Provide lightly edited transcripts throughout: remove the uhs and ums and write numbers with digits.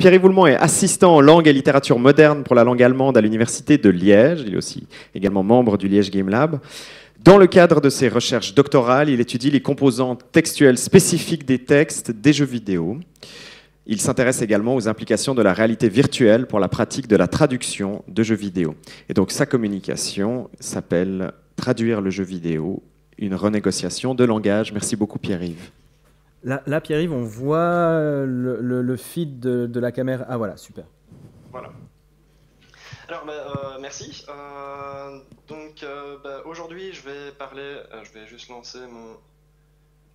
Pierre-Yves Oulmont est assistant en langue et littérature moderne pour la langue allemande à l'Université de Liège. Il est aussi également membre du Liège Game Lab. Dans le cadre de ses recherches doctorales, il étudie les composantes textuelles spécifiques des textes des jeux vidéo. Il s'intéresse également aux implications de la réalité virtuelle pour la pratique de la traduction de jeux vidéo. Et donc sa communication s'appelle « Traduire le jeu vidéo, une renégociation de langage ». Merci beaucoup Pierre-Yves. Là, Pierre-Yves, on voit le feed de la caméra. Ah voilà, super. Voilà. Alors, merci. Aujourd'hui, je vais parler. Je vais juste lancer mon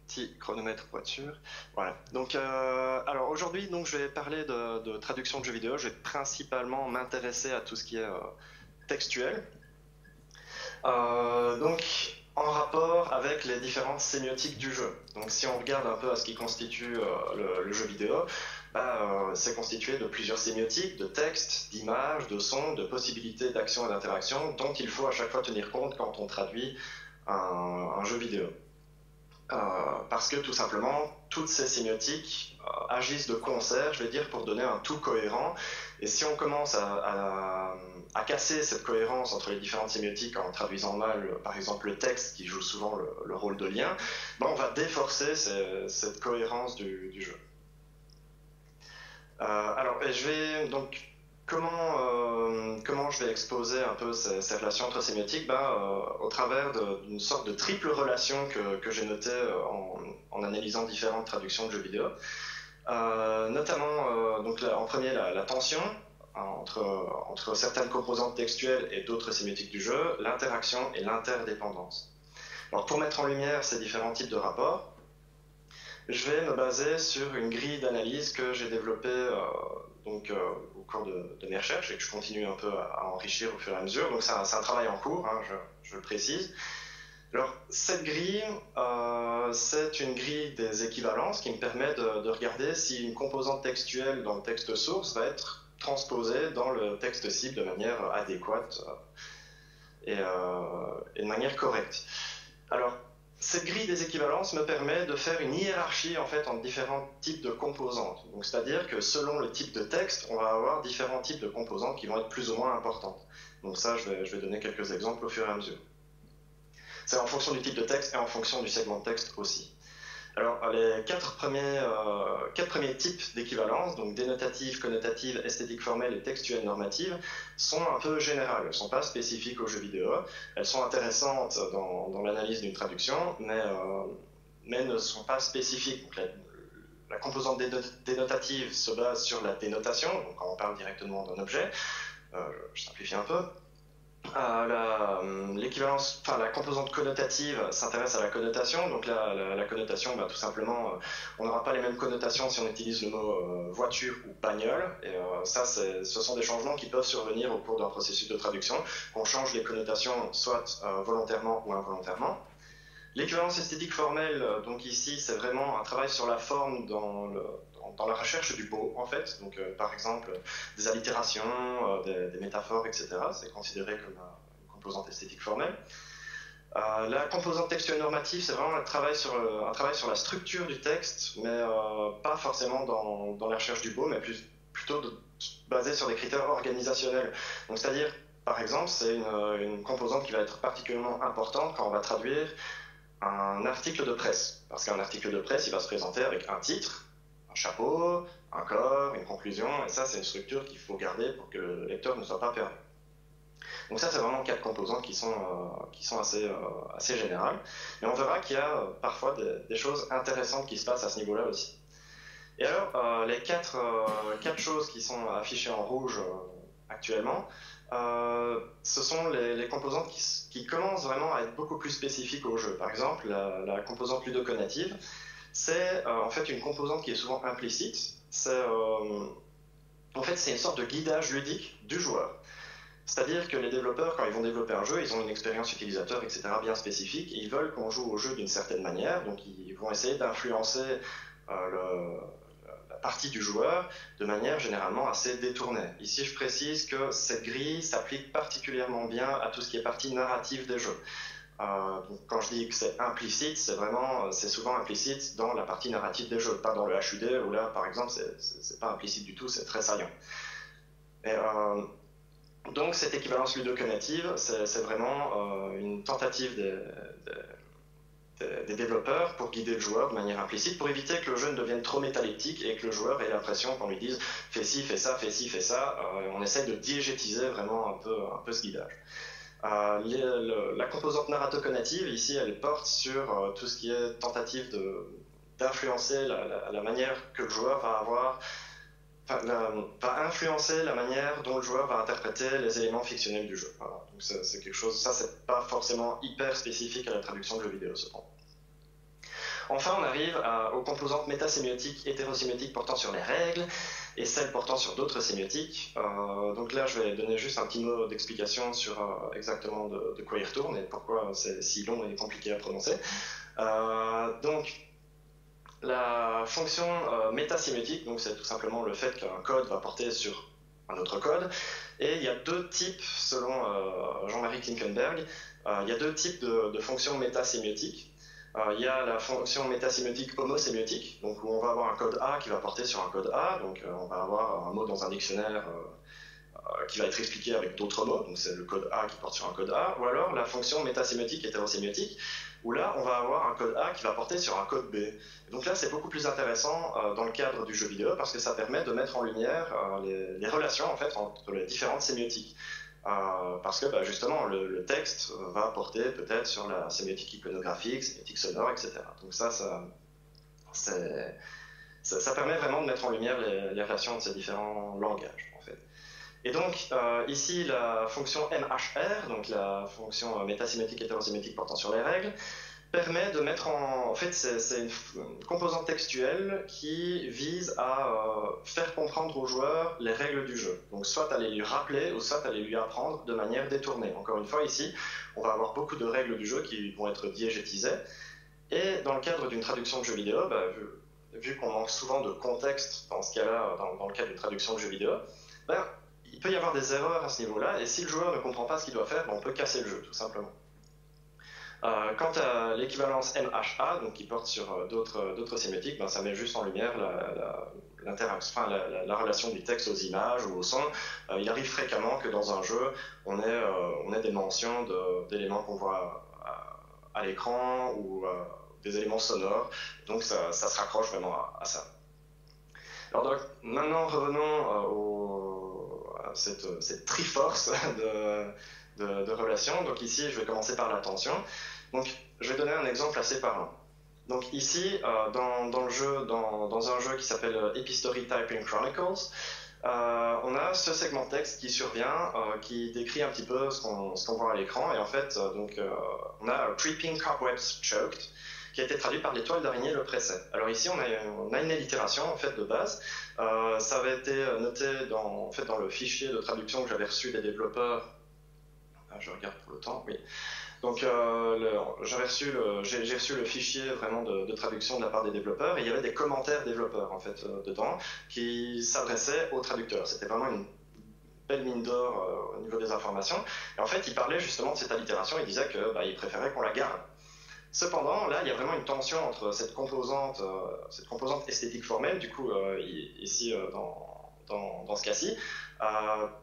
petit chronomètre pour être sûr. Voilà. Donc, alors aujourd'hui, je vais parler de traduction de jeux vidéo. Je vais principalement m'intéresser à tout ce qui est textuel. En rapport avec les différentes sémiotiques du jeu. Donc si on regarde un peu à ce qui constitue le jeu vidéo, c'est constitué de plusieurs sémiotiques, de textes, d'images, de sons, de possibilités d'action et d'interaction dont il faut à chaque fois tenir compte quand on traduit un jeu vidéo. Parce que tout simplement, toutes ces sémiotiques agissent de concert, je vais dire, pour donner un tout cohérent. Et si on commence à casser cette cohérence entre les différentes sémiotiques en traduisant mal, par exemple, le texte qui joue souvent le rôle de lien, on va déforcer cette cohérence du jeu. Comment je vais exposer un peu ces relations entre sémiotiques au travers d'une sorte de triple relation que j'ai notée en analysant différentes traductions de jeux vidéo. Notamment, en premier, la tension entre certaines composantes textuelles et d'autres sémiotiques du jeu, l'interaction et l'interdépendance. Alors, pour mettre en lumière ces différents types de rapports, je vais me baser sur une grille d'analyse que j'ai développée au cours de mes recherches et que je continue un peu à enrichir au fur et à mesure. Donc c'est un travail en cours, je le précise. Alors cette grille, c'est une grille des équivalences qui me permet de regarder si une composante textuelle dans le texte source va être transposée dans le texte cible de manière adéquate et de manière correcte. Alors, cette grille des équivalences me permet de faire une hiérarchie en fait entre différents types de composantes. Donc, c'est-à-dire que selon le type de texte, on va avoir différents types de composantes qui vont être plus ou moins importantes. Donc ça, je vais donner quelques exemples au fur et à mesure. C'est en fonction du type de texte et en fonction du segment de texte aussi. Alors, les quatre premiers types d'équivalence, donc dénotative, connotative, esthétique formelle et textuelle normative, sont un peu générales. Elles ne sont pas spécifiques aux jeux vidéo. Elles sont intéressantes dans l'analyse d'une traduction, mais ne sont pas spécifiques. Donc, la composante dénotative se base sur la dénotation, donc quand on parle directement d'un objet. Je simplifie un peu. La composante connotative s'intéresse à la connotation. Donc la connotation, tout simplement, on n'aura pas les mêmes connotations si on utilise le mot voiture ou bagnole. Et ce sont des changements qui peuvent survenir au cours d'un processus de traduction, qu'on change les connotations soit volontairement ou involontairement. L'équivalence esthétique formelle, donc ici, c'est vraiment un travail sur la forme dans la recherche du beau, en fait. Donc, par exemple, des allitérations, des métaphores, etc. C'est considéré comme une composante esthétique formelle. La composante textuelle normative, c'est vraiment un travail sur la structure du texte, mais pas forcément dans la recherche du beau, mais plutôt basé sur des critères organisationnels. Donc, c'est-à-dire, par exemple, c'est une composante qui va être particulièrement importante quand on va traduire un article de presse. Parce qu'un article de presse, il va se présenter avec un titre, un chapeau, un corps, une conclusion, et ça, c'est une structure qu'il faut garder pour que le lecteur ne soit pas perdu. Donc ça, c'est vraiment quatre composantes qui sont assez générales. Mais on verra qu'il y a parfois des choses intéressantes qui se passent à ce niveau-là aussi. Et alors, les quatre choses qui sont affichées en rouge actuellement, ce sont les composantes qui commencent vraiment à être beaucoup plus spécifiques au jeu. Par exemple, la composante ludocognitive, c'est en fait une composante qui est souvent implicite. En fait, c'est une sorte de guidage ludique du joueur. C'est-à-dire que les développeurs, quand ils vont développer un jeu, ils ont une expérience utilisateur, etc., bien spécifique, et ils veulent qu'on joue au jeu d'une certaine manière, donc ils vont essayer d'influencer la partie du joueur de manière généralement assez détournée. Ici, je précise que cette grille s'applique particulièrement bien à tout ce qui est partie narrative des jeux. Donc, quand je dis que c'est implicite, c'est souvent implicite dans la partie narrative des jeux, pas dans le HUD où là, par exemple, c'est pas implicite du tout, c'est très saillant. Et, donc cette équivalence ludocognitive, c'est vraiment une tentative des développeurs pour guider le joueur de manière implicite, pour éviter que le jeu ne devienne trop métalectique et que le joueur ait l'impression qu'on lui dise fais ci, fais ça, fais ci, fais ça. On essaie de diégétiser vraiment un peu ce guidage. La composante narratocognitive, ici, elle porte sur tout ce qui est tentative d'influencer la manière que le joueur va avoir, va influencer la manière dont le joueur va interpréter les éléments fictionnels du jeu. Voilà. Donc c'est quelque chose, ça c'est pas forcément hyper spécifique à la traduction de jeux vidéo cependant. Enfin, on arrive aux composantes métasémiotiques, hétérosémiotiques portant sur les règles et celles portant sur d'autres sémiotiques. Donc là, je vais donner juste un petit mot d'explication sur exactement de quoi il retourne et pourquoi c'est si long et compliqué à prononcer. Donc, la fonction métasémiotique, donc c'est tout simplement le fait qu'un code va porter sur un autre code. Et il y a deux types, selon Jean-Marie Klinkenberg, il y a deux types de fonctions métasémiotiques. Il y a la fonction métasémiotique homosémiotique, donc où on va avoir un code A qui va porter sur un code A, donc on va avoir un mot dans un dictionnaire qui va être expliqué avec d'autres mots, donc c'est le code A qui porte sur un code A, ou alors la fonction métasémiotique hétérosémiotique, où là on va avoir un code A qui va porter sur un code B. Et donc là c'est beaucoup plus intéressant dans le cadre du jeu vidéo parce que ça permet de mettre en lumière les relations en fait entre les différentes sémiotiques. Parce que justement le texte va porter peut-être sur la sémiotique iconographique, sémiotique sonore, etc. Donc ça permet vraiment de mettre en lumière les relations de ces différents langages en fait. Et donc ici la fonction MHR, donc la fonction métasémiotique hétérosémiotique portant sur les règles, permet de mettre en fait c'est une composante textuelle qui vise à faire comprendre au joueur les règles du jeu. Donc soit à les lui rappeler ou soit à les lui apprendre de manière détournée. Encore une fois ici, on va avoir beaucoup de règles du jeu qui vont être diégétisées. Et dans le cadre d'une traduction de jeu vidéo, vu qu'on manque souvent de contexte dans ce cas-là, dans le cadre d'une traduction de jeu vidéo, il peut y avoir des erreurs à ce niveau-là. Et si le joueur ne comprend pas ce qu'il doit faire, on peut casser le jeu tout simplement. Quant à l'équivalence MHA, donc qui porte sur d'autres sémiotiques, ça met juste en lumière la relation du texte aux images ou au son. Il arrive fréquemment que dans un jeu, on ait des mentions d'éléments qu'on voit à l'écran ou des éléments sonores. Donc ça se raccroche vraiment à ça. Alors donc, maintenant revenons à cette triforce de relations. Donc ici, je vais commencer par l'attention. Donc, je vais donner un exemple assez parlant. Donc ici, dans un jeu qui s'appelle Epistory Typing Chronicles, on a ce segment de texte qui survient, qui décrit un petit peu ce qu'on voit à l'écran. Et en fait, on a Creeping Cobwebs Choked, qui a été traduit par l'étoile d'araignée le pressait. Alors ici, on a une allitération en fait de base. Ça avait été noté dans le fichier de traduction que j'avais reçu des développeurs. Je regarde pour le temps, oui. Donc j'ai reçu le fichier vraiment de traduction de la part des développeurs et il y avait des commentaires développeurs en fait dedans qui s'adressaient aux traducteurs. C'était vraiment une belle mine d'or au niveau des informations. Et en fait, ils parlaient justement de cette allitération. Ils disaient qu'ils préféraient qu'on la garde. Cependant, là, il y a vraiment une tension entre cette composante esthétique formelle, du coup, ici dans ce cas-ci,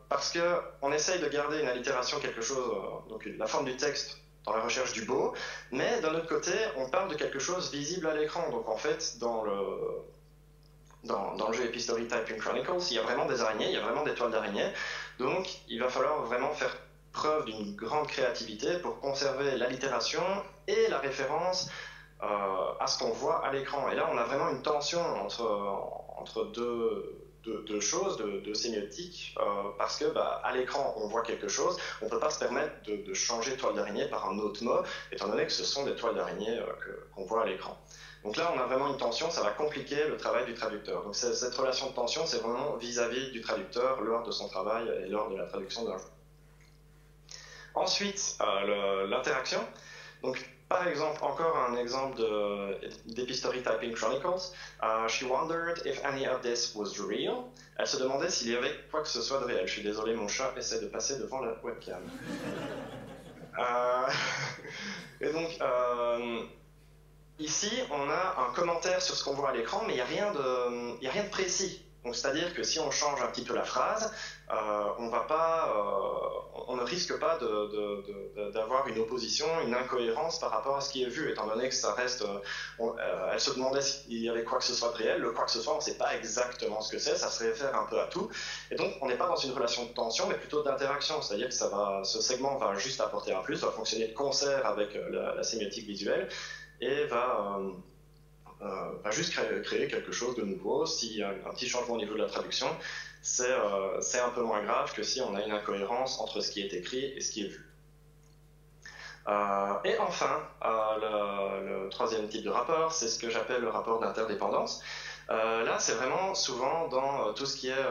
parce qu'on essaye de garder une allitération, quelque chose, donc la forme du texte dans la recherche du beau, mais d'un autre côté, on parle de quelque chose visible à l'écran. Donc en fait, dans le jeu Epistory Typing Chronicles, il y a vraiment des araignées, il y a vraiment des toiles d'araignées, donc il va falloir vraiment faire preuve d'une grande créativité pour conserver l'allitération et la référence à ce qu'on voit à l'écran. Et là, on a vraiment une tension entre deux choses, deux sémiotiques, parce que à l'écran, on voit quelque chose, on ne peut pas se permettre de changer toile d'araignée par un autre mot, étant donné que ce sont des toiles d'araignée qu'on voit à l'écran. Donc là, on a vraiment une tension, ça va compliquer le travail du traducteur. Donc cette relation de tension, c'est vraiment vis-à-vis du traducteur lors de son travail et lors de la traduction d'un jeu. Ensuite, l'interaction. Donc, par exemple, encore un exemple d'Epistory Typing Chronicles. She wondered if any of this was real. Elle se demandait s'il y avait quoi que ce soit de réel. Je suis désolé, mon chat essaie de passer devant la webcam. Et donc, ici, on a un commentaire sur ce qu'on voit à l'écran, mais il n'y a rien de précis. Donc, c'est-à-dire que si on change un petit peu la phrase, on ne risque pas d'avoir une opposition, une incohérence par rapport à ce qui est vu, étant donné que ça reste... elle se demandait s'il y avait quoi que ce soit de réel. Le quoi que ce soit, on ne sait pas exactement ce que c'est, ça se réfère un peu à tout. Et donc, on n'est pas dans une relation de tension, mais plutôt d'interaction. C'est-à-dire que ce segment va juste apporter un plus, va fonctionner de concert avec la sémiotique visuelle, et va juste créer quelque chose de nouveau. S'il y a un petit changement au niveau de la traduction, c'est un peu moins grave que si on a une incohérence entre ce qui est écrit et ce qui est vu. Et enfin, le troisième type de rapport, c'est ce que j'appelle le rapport d'interdépendance. Là, c'est vraiment souvent dans tout ce qui est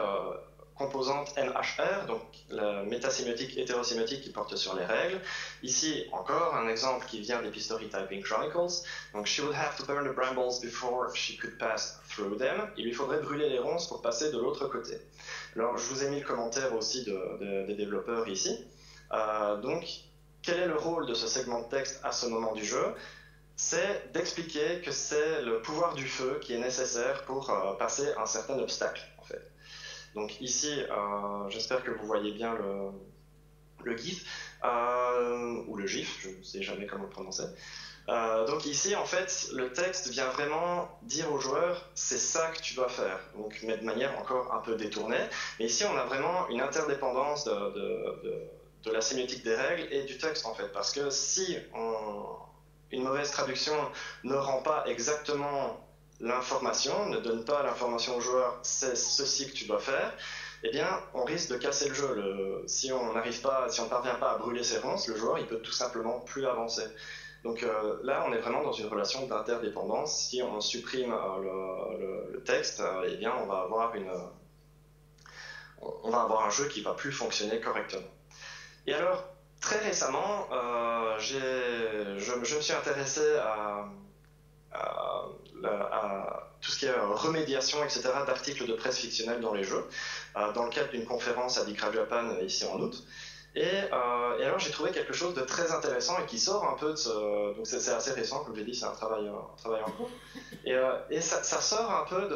composante MHR, donc la métasémiotique hétérosémiotique qui porte sur les règles. Ici, encore un exemple qui vient d'Epistory Typing Chronicles. Donc, she would have to burn the brambles before she could pass through them. Il lui faudrait brûler les ronces pour passer de l'autre côté. Alors, je vous ai mis le commentaire aussi des développeurs ici. Donc, quel est le rôle de ce segment de texte à ce moment du jeu? C'est d'expliquer que c'est le pouvoir du feu qui est nécessaire pour passer un certain obstacle, en fait. Donc ici, j'espère que vous voyez bien le GIF, ou le GIF, je ne sais jamais comment le prononcer. Donc ici, en fait, le texte vient vraiment dire aux joueurs, c'est ça que tu dois faire. Donc, mais de manière encore un peu détournée. Mais ici, on a vraiment une interdépendance de la sémiotique des règles et du texte, en fait. Parce que si une mauvaise traduction ne rend pas exactement l'information, ne donne pas l'information au joueur, c'est ceci que tu dois faire, eh bien, on risque de casser le jeu. Si on ne parvient pas à brûler ses ronces, le joueur, il peut tout simplement plus avancer. Donc là, on est vraiment dans une relation d'interdépendance. Si on supprime le texte, eh bien, on va avoir un jeu qui va plus fonctionner correctement. Et alors, très récemment, je me suis intéressé à tout ce qui est remédiation, etc., d'articles de presse fictionnels dans les jeux, dans le cadre d'une conférence à Dick Japan ici en août. Et alors j'ai trouvé quelque chose de très intéressant et qui sort un peu de ce... Donc c'est assez récent, comme j'ai dit, c'est un travail en cours. Et ça sort un peu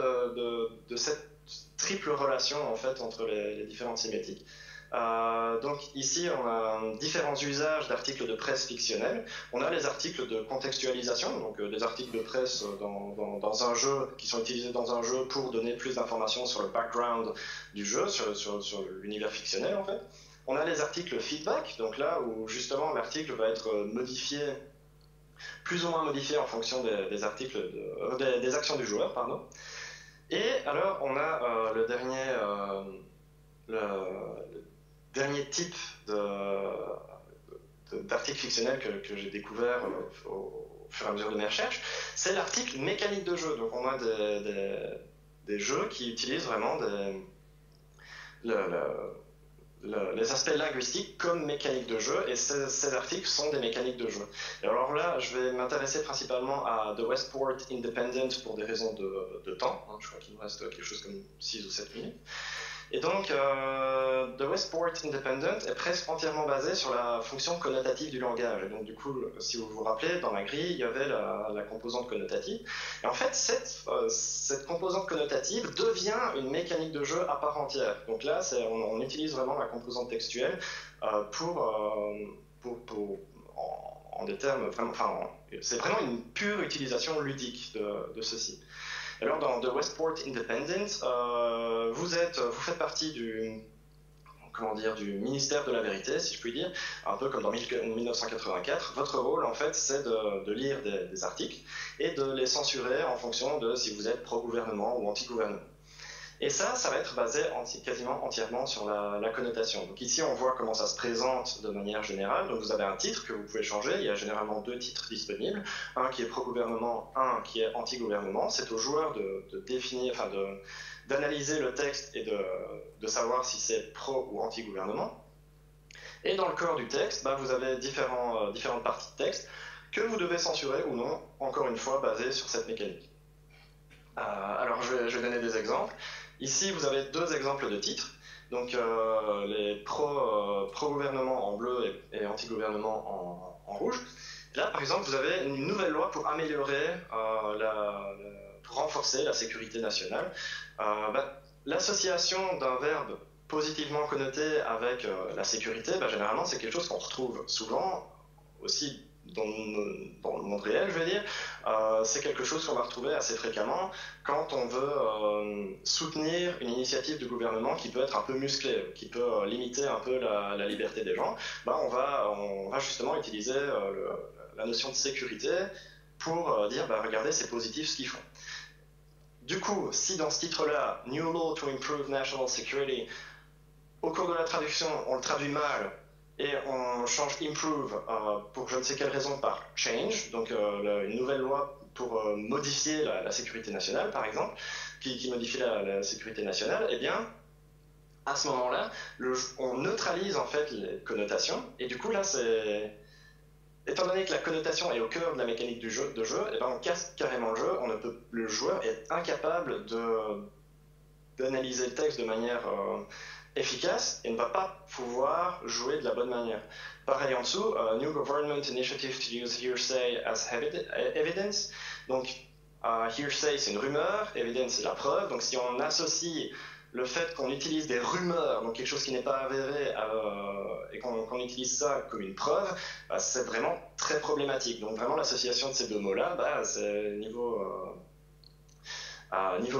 de cette triple relation en fait entre les différentes sémiotiques. Donc ici, on a différents usages d'articles de presse fictionnels. On a les articles de contextualisation, donc des articles de presse dans un jeu, qui sont utilisés dans un jeu pour donner plus d'informations sur le background du jeu, sur l'univers fictionnel en fait. On a les articles feedback, donc là où justement l'article va être modifié, plus ou moins modifié en fonction des actions du joueur, pardon. Et alors on a le dernier type d'article fictionnel que j'ai découvert au fur et à mesure de mes recherches, c'est l'article mécanique de jeu. Donc on a des jeux qui utilisent vraiment les aspects linguistiques comme mécanique de jeu, et ces articles sont des mécaniques de jeu. Et alors là, je vais m'intéresser principalement à The Westport Independent pour des raisons de temps. Je crois qu'il me reste quelque chose comme 6 ou 7 minutes. Et donc, The Westport Independent est presque entièrement basé sur la fonction connotative du langage. Et donc, du coup, si vous vous rappelez, dans la grille, il y avait la composante connotative. Et en fait, cette composante connotative devient une mécanique de jeu à part entière. Donc là, on utilise vraiment la composante textuelle en des termes vraiment... c'est vraiment une pure utilisation ludique de ceci. Alors dans The Westport Independent, vous faites partie du ministère de la vérité, si je puis dire, un peu comme dans 1984. Votre rôle, en fait, c'est de lire des articles et de les censurer en fonction de si vous êtes pro-gouvernement ou anti-gouvernement. Et ça va être basé quasiment entièrement sur la connotation. Donc ici, on voit comment ça se présente de manière générale. Donc vous avez un titre que vous pouvez changer. Il y a généralement 2 titres disponibles. Un qui est pro-gouvernement, un qui est anti-gouvernement. C'est au joueur de définir, d'analyser le texte et de savoir si c'est pro ou anti-gouvernement. Et dans le corps du texte, vous avez différentes parties de texte que vous devez censurer ou non, encore une fois, basées sur cette mécanique. Alors je vais donner des exemples. Ici, vous avez 2 exemples de titres. Donc les pro-gouvernement en bleu et anti-gouvernement en rouge. Là, par exemple, vous avez une nouvelle loi pour améliorer, pour renforcer la sécurité nationale. L'association d'un verbe positivement connoté avec la sécurité, généralement, c'est quelque chose qu'on retrouve souvent aussi dans le monde réel, je vais dire. C'est quelque chose qu'on va retrouver assez fréquemment quand on veut soutenir une initiative de gouvernement qui peut être un peu musclée, qui peut limiter un peu la liberté des gens. On va justement utiliser la notion de sécurité pour dire, regardez, c'est positif ce qu'ils font. Du coup, si dans ce titre-là, New Law to Improve National Security, au cours de la traduction, on le traduit mal et on change improve pour je ne sais quelle raison par change, donc une nouvelle loi pour modifier la sécurité nationale, par exemple, qui modifie la sécurité nationale, eh bien, à ce moment-là, on neutralise en fait les connotations, et du coup, là, étant donné que la connotation est au cœur de la mécanique de jeu, on casse carrément le jeu. Le joueur est incapable d'analyser le texte de manière efficace et ne va pas pouvoir jouer de la bonne manière. Pareil en dessous, New Government Initiative to use hearsay as evidence. Donc, hearsay, c'est une rumeur, evidence, c'est la preuve. Donc, si on associe le fait qu'on utilise des rumeurs, donc quelque chose qui n'est pas avéré, et qu'on utilise ça comme une preuve, c'est vraiment très problématique. Donc, vraiment, l'association de ces deux mots-là, c'est niveau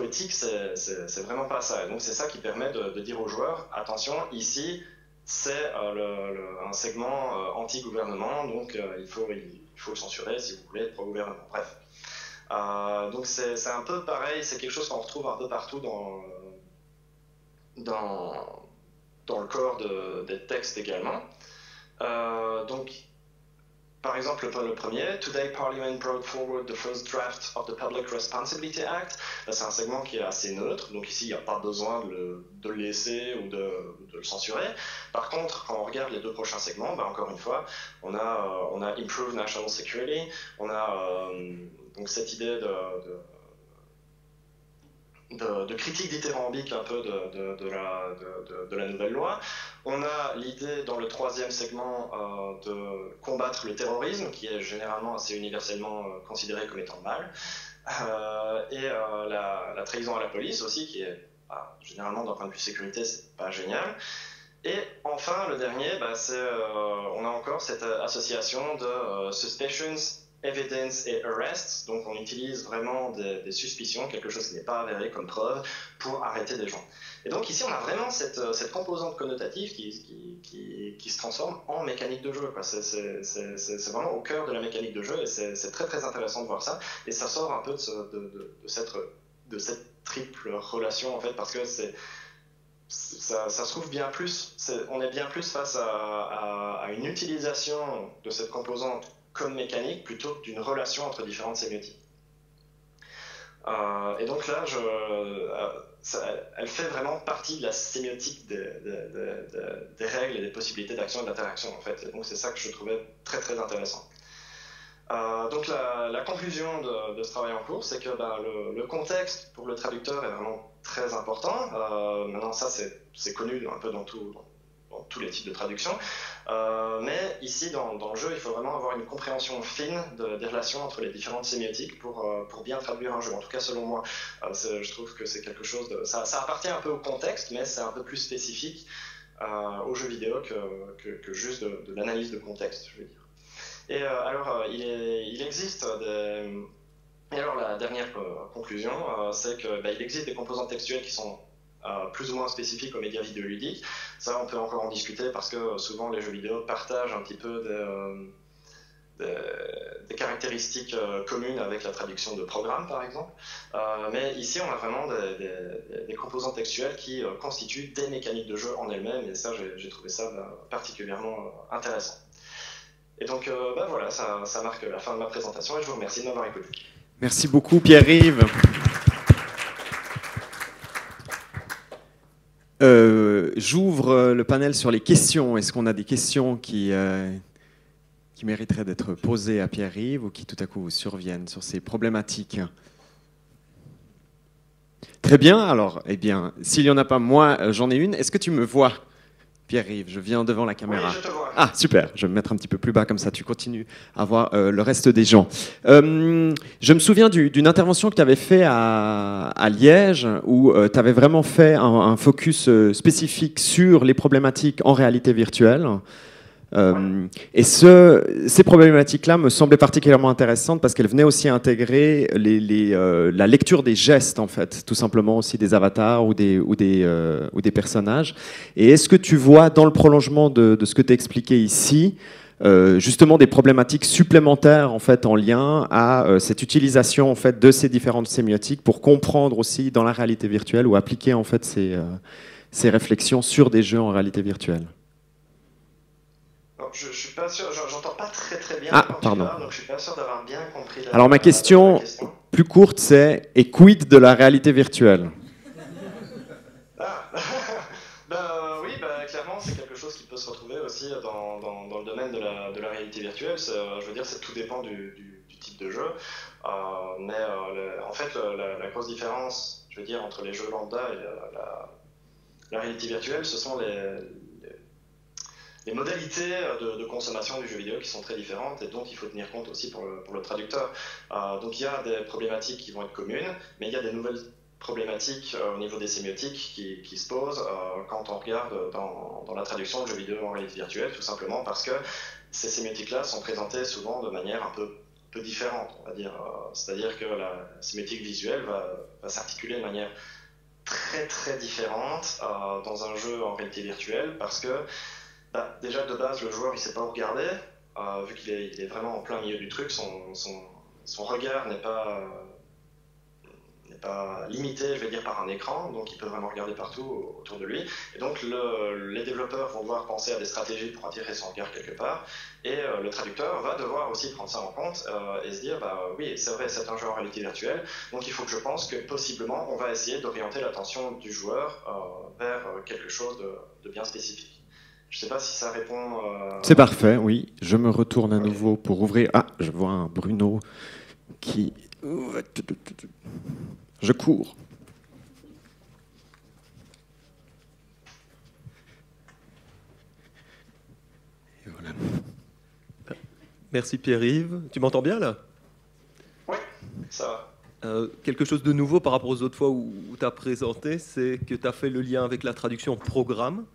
éthique, c'est vraiment pas ça. Et donc c'est ça qui permet de dire aux joueurs, attention, ici, c'est un segment anti-gouvernement, donc il faut le censurer si vous voulez être pro-gouvernement. Bref. Donc c'est un peu pareil, c'est quelque chose qu'on retrouve un peu partout dans le corps des textes également. Donc, par exemple, le premier, Today Parliament brought forward the first draft of the Public Responsibility Act. C'est un segment qui est assez neutre, donc ici il n'y a pas besoin de le laisser ou de le censurer. Par contre, quand on regarde les deux prochains segments, encore une fois, on a Improve National Security, on a donc cette idée de critique dithyrambique un peu de la nouvelle loi. On a l'idée dans le troisième segment de combattre le terrorisme, qui est généralement assez universellement considéré comme étant mal, et la trahison à la police aussi, qui est généralement d'un point de vue sécurité, c'est pas génial. Et enfin, le dernier, on a encore cette association de suspicions, evidence et arrests, donc on utilise vraiment des suspicions, quelque chose qui n'est pas avéré comme preuve, pour arrêter des gens. Et donc ici on a vraiment cette composante connotative qui se transforme en mécanique de jeu. C'est vraiment au cœur de la mécanique de jeu et c'est très très intéressant de voir ça. Et ça sort un peu de cette triple relation en fait, parce que ça se trouve bien plus, on est bien plus face à une utilisation de cette composante comme mécanique plutôt que d'une relation entre différentes sémiotiques. Et donc là, elle fait vraiment partie de la sémiotique des règles et des possibilités d'action et d'interaction en fait. Et donc c'est ça que je trouvais très très intéressant. Donc la conclusion de ce travail en cours, c'est que le contexte pour le traducteur est vraiment très important. Maintenant ça c'est connu un peu dans tous les types de traduction. Mais ici, dans le jeu, il faut vraiment avoir une compréhension fine des relations entre les différentes sémiotiques pour bien traduire un jeu. En tout cas, selon moi, je trouve que c'est quelque chose ça appartient un peu au contexte, mais c'est un peu plus spécifique aux jeux vidéo que juste de l'analyse de contexte, je veux dire. Et alors, il existe Et alors, la dernière conclusion, c'est qu'il existe des composantes textuelles qui sont plus ou moins spécifiques aux médias vidéoludiques. Ça, on peut encore en discuter parce que souvent les jeux vidéo partagent un petit peu des caractéristiques communes avec la traduction de programmes, par exemple. Mais ici, on a vraiment des composantes textuelles qui constituent des mécaniques de jeu en elles-mêmes, et ça, j'ai trouvé ça particulièrement intéressant. Et donc, voilà, ça marque la fin de ma présentation, et je vous remercie de m'avoir écouté. Merci beaucoup, Pierre-Yves. J'ouvre le panel sur les questions. Est-ce qu'on a des questions qui mériteraient d'être posées à Pierre-Yves ou qui tout à coup vous surviennent sur ces problématiques? Très bien, alors, eh bien, s'il n'y en a pas, moi, j'en ai une. Est-ce que tu me vois, Pierre-Yves? Je viens devant la caméra. Oui, je te vois. Ah, super, je vais me mettre un petit peu plus bas, comme ça tu continues à voir le reste des gens. Je me souviens d'une intervention que tu avais fait à Liège, où tu avais vraiment fait un focus spécifique sur les problématiques en réalité virtuelle. Et ces problématiques-là me semblaient particulièrement intéressantes parce qu'elles venaient aussi intégrer la lecture des gestes, en fait, tout simplement aussi des avatars ou des personnages. Et est-ce que tu vois dans le prolongement de ce que tu as expliqué ici, justement des problématiques supplémentaires en fait en lien à cette utilisation en fait de ces différentes sémiotiques pour comprendre aussi dans la réalité virtuelle ou appliquer en fait ces réflexions sur des jeux en réalité virtuelle? Je suis pas sûr, j'entends pas très bien Ah, quand tu pardon. parles, donc je suis pas sûr d'avoir bien compris Alors ma question plus courte, c'est « Et quid de la réalité virtuelle ?» Ah, oui, clairement, c'est quelque chose qui peut se retrouver aussi dans le domaine de la réalité virtuelle. Je veux dire, tout dépend du type de jeu. En fait, la grosse différence, je veux dire, entre les jeux lambda et la réalité virtuelle, ce sont les modalités de consommation du jeu vidéo qui sont très différentes et dont il faut tenir compte aussi pour le traducteur. Donc il y a des problématiques qui vont être communes, mais il y a des nouvelles problématiques au niveau des sémiotiques qui se posent quand on regarde dans la traduction de jeux vidéo en réalité virtuelle, tout simplement parce que ces sémiotiques-là sont présentées souvent de manière un peu différente, on va dire. C'est-à-dire que la sémiotique visuelle va s'articuler de manière très différente dans un jeu en réalité virtuelle parce que déjà de base le joueur il sait pas où regarder, vu qu'il est vraiment en plein milieu du truc, son regard n'est pas limité, je vais dire, par un écran, donc il peut vraiment regarder partout autour de lui. Et donc les développeurs vont devoir penser à des stratégies pour attirer son regard quelque part, et le traducteur va devoir aussi prendre ça en compte et se dire, oui, c'est vrai, c'est un jeu en réalité virtuelle, donc il faut que je pense que possiblement on va essayer d'orienter l'attention du joueur vers quelque chose de bien spécifique. Je ne sais pas si ça répond... C'est parfait, oui. Je me retourne à nouveau pour ouvrir... Ah, je vois un Bruno qui... Je cours. Et voilà. Merci Pierre-Yves. Tu m'entends bien là? Oui, ça va. Quelque chose de nouveau par rapport aux autres fois où tu as présenté, c'est que tu as fait le lien avec la traduction programme.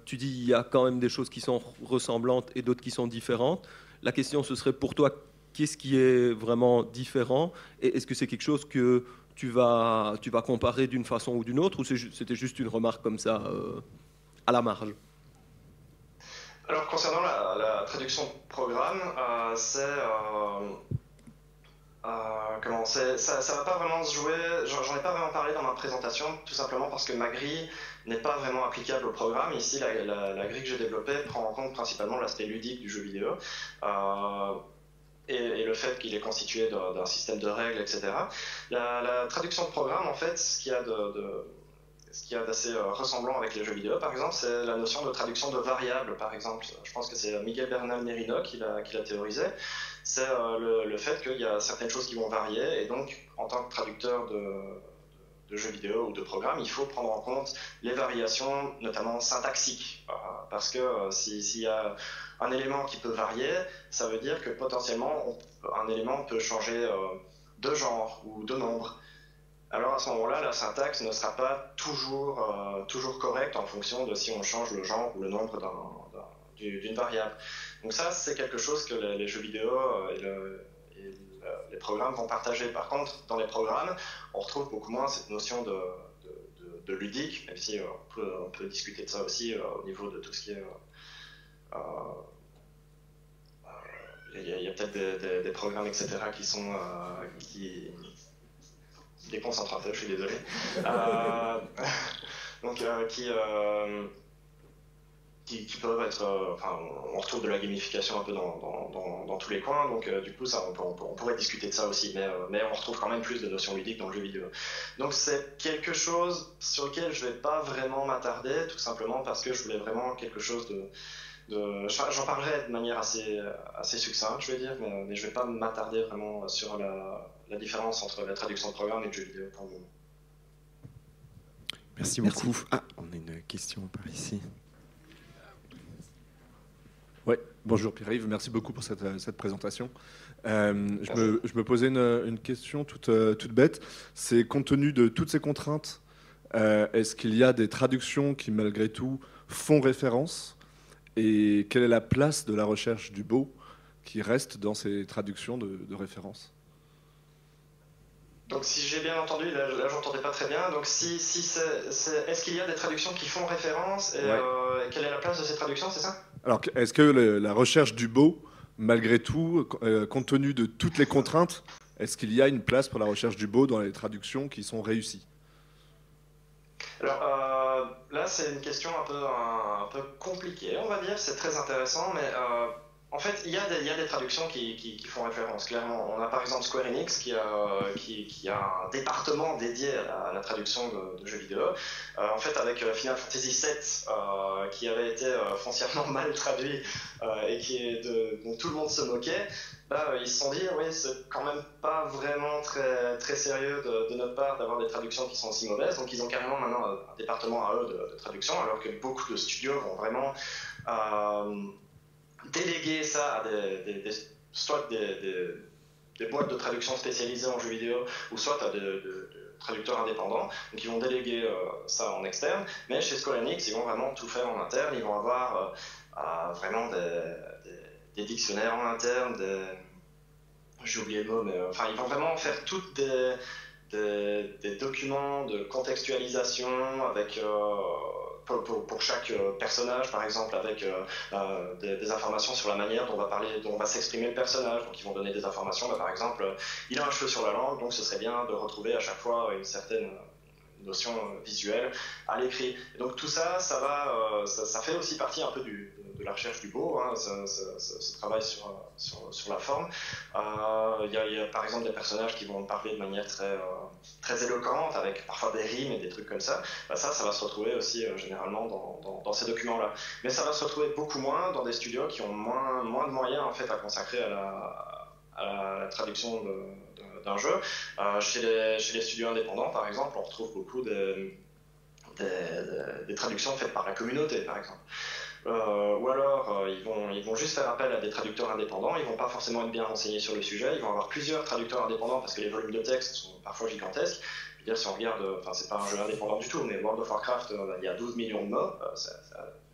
Tu dis il y a quand même des choses qui sont ressemblantes et d'autres qui sont différentes. La question, ce serait pour toi, qu'est-ce qui est vraiment différent? Et est-ce que c'est quelque chose que tu vas comparer d'une façon ou d'une autre, ou c'était juste une remarque comme ça, à la marge? Alors, concernant la traduction de programme, ça va pas vraiment se jouer, j'en ai pas vraiment parlé dans ma présentation, tout simplement parce que ma grille n'est pas vraiment applicable au programme. Ici, la grille que j'ai développée prend en compte principalement l'aspect ludique du jeu vidéo et le fait qu'il est constitué d'un système de règles, etc. La traduction de programme, en fait, ce qu'il y a d'assez ressemblant avec les jeux vidéo, par exemple, c'est la notion de traduction de variables, par exemple. Je pense que c'est Miguel Bernal Merino qui l'a théorisé. C'est le fait qu'il y a certaines choses qui vont varier, et donc, en tant que traducteur de jeux vidéo ou de programmes, il faut prendre en compte les variations, notamment syntaxiques. Parce que s'il y a un élément qui peut varier, ça veut dire que potentiellement, un élément peut changer de genre ou de nombre. Alors à ce moment-là, la syntaxe ne sera pas toujours correcte en fonction de si on change le genre ou le nombre d'une variable. Donc ça, c'est quelque chose que les jeux vidéo et les programmes vont partager. Par contre, dans les programmes, on retrouve beaucoup moins cette notion de ludique, même si on peut discuter de ça aussi au niveau de tout ce qui est... Il y a peut-être des programmes, etc., qui déconcentre un peu, je suis désolé. Donc, qui peuvent être... on retrouve de la gamification un peu dans tous les coins, donc du coup, ça, on pourrait discuter de ça aussi, mais on retrouve quand même plus de notions ludiques dans le jeu vidéo. Donc c'est quelque chose sur lequel je ne vais pas vraiment m'attarder, tout simplement parce que je voulais vraiment quelque chose j'en parlerai de manière assez succincte, je vais dire, mais je ne vais pas m'attarder vraiment sur la différence entre la traduction de programme et le jeu vidéo pour le moment. Merci beaucoup. Ah, on a une question par ici. Ouais, bonjour Pierre-Yves, merci beaucoup pour cette présentation. Je me posais une question toute bête. C'est compte tenu de toutes ces contraintes, est-ce qu'il y a des traductions qui malgré tout font référence? Et quelle est la place de la recherche du beau qui reste dans ces traductions de référence? Donc si j'ai bien entendu, là j'entendais pas très bien, donc est-ce qu'il y a des traductions qui font référence et quelle est la place de ces traductions, c'est ça? Alors est-ce que la recherche du beau, malgré tout, compte tenu de toutes les contraintes, est-ce qu'il y a une place pour la recherche du beau dans les traductions qui sont réussies? Alors là c'est une question un peu compliquée, on va dire, c'est très intéressant, mais en fait, il y a des traductions qui font référence, clairement. On a par exemple Square Enix qui a un département dédié à la traduction de jeux vidéo. En fait, avec Final Fantasy VII, qui avait été foncièrement mal traduit et dont tout le monde se moquait, ils se sont dit, oui, c'est quand même pas vraiment très, très sérieux de notre part d'avoir des traductions qui sont aussi mauvaises. Donc ils ont carrément maintenant un département à eux de traduction, alors que beaucoup de studios vont vraiment déléguer ça à soit des boîtes de traduction spécialisées en jeux vidéo, ou soit à des traducteurs indépendants. Donc ils vont déléguer ça en externe, mais chez Square Enix, ils vont vraiment tout faire en interne. Ils vont avoir vraiment des dictionnaires en interne, j'ai oublié le mot, mais enfin ils vont vraiment faire toutes des documents de contextualisation avec pour chaque personnage, par exemple, avec des informations sur la manière dont va s'exprimer le personnage. Donc ils vont donner des informations, par exemple, il a un cheveu sur la langue, donc ce serait bien de retrouver à chaque fois une certaine notion visuelle à l'écrit. Et donc tout ça, ça fait aussi partie un peu de la recherche du beau, hein, ce travail sur la forme. Il y a par exemple des personnages qui vont parler de manière très éloquente, avec parfois des rimes et des trucs comme ça. Ça va se retrouver aussi généralement dans ces documents-là. Mais ça va se retrouver beaucoup moins dans des studios qui ont moins de moyens en fait, à consacrer à la traduction d'un jeu. Chez les studios indépendants, par exemple, on retrouve beaucoup des traductions faites par la communauté, par exemple. Ou alors, ils vont juste faire appel à des traducteurs indépendants, ils vont pas forcément être bien renseignés sur le sujet, ils vont avoir plusieurs traducteurs indépendants parce que les volumes de texte sont parfois gigantesques. Je veux dire, si on regarde, enfin, c'est pas un jeu indépendant du tout, mais World of Warcraft, il y a 12 millions de mots,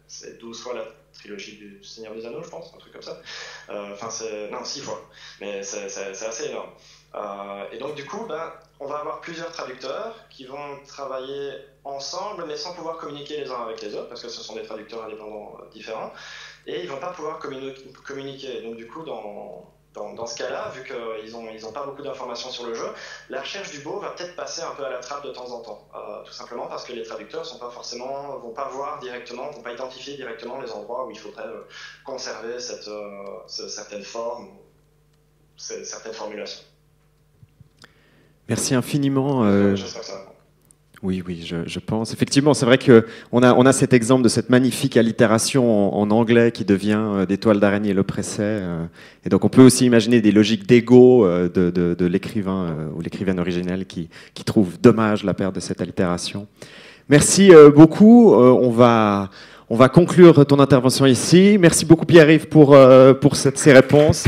c'est 12 fois la trilogie du Seigneur des Anneaux, je pense, un truc comme ça. Non, 6 fois, mais c'est assez énorme. Et donc du coup, on va avoir plusieurs traducteurs qui vont travailler ensemble, mais sans pouvoir communiquer les uns avec les autres, parce que ce sont des traducteurs indépendants différents, et ils vont pas pouvoir communiquer. Donc du coup, dans ce cas-là, vu qu'ils ont pas beaucoup d'informations sur le jeu, la recherche du beau va peut-être passer un peu à la trappe de temps en temps, tout simplement parce que les traducteurs vont pas voir directement, vont pas identifier directement les endroits où il faudrait conserver certaines formes, certaines formulations. Merci infiniment. J'espère que ça va. Oui, je pense. Effectivement, c'est vrai qu'on a cet exemple de cette magnifique allitération en anglais qui devient des toiles d'araignée le précet. Et donc, on peut aussi imaginer des logiques d'ego de l'écrivain ou l'écrivaine originelle qui trouve dommage la perte de cette allitération. Merci beaucoup. On va conclure ton intervention ici. Merci beaucoup Pierre-Yves pour ces réponses.